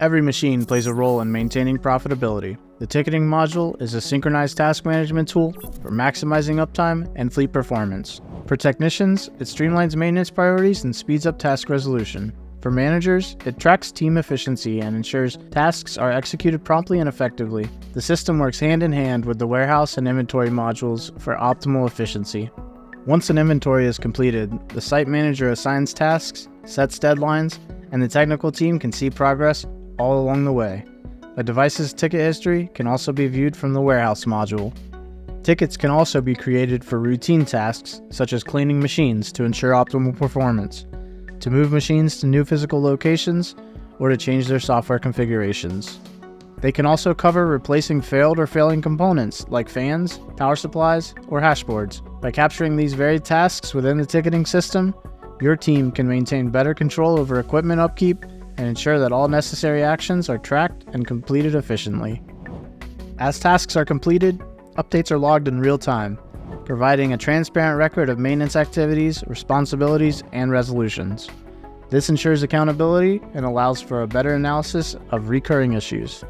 Every machine plays a role in maintaining profitability. The ticketing module is a synchronized task management tool for maximizing uptime and fleet performance. For technicians, it streamlines maintenance priorities and speeds up task resolution. For managers, it tracks team efficiency and ensures tasks are executed promptly and effectively. The system works hand in hand with the warehouse and inventory modules for optimal efficiency. Once an inventory is completed, the site manager assigns tasks, sets deadlines, and the technical team can see progress all along the way. A device's ticket history can also be viewed from the warehouse module. Tickets can also be created for routine tasks, such as cleaning machines to ensure optimal performance, to move machines to new physical locations, or to change their software configurations. They can also cover replacing failed or failing components like fans, power supplies, or hashboards. By capturing these varied tasks within the ticketing system, your team can maintain better control over equipment upkeep and ensure that all necessary actions are tracked and completed efficiently. As tasks are completed, updates are logged in real time, providing a transparent record of maintenance activities, responsibilities, and resolutions. This ensures accountability and allows for a better analysis of recurring issues.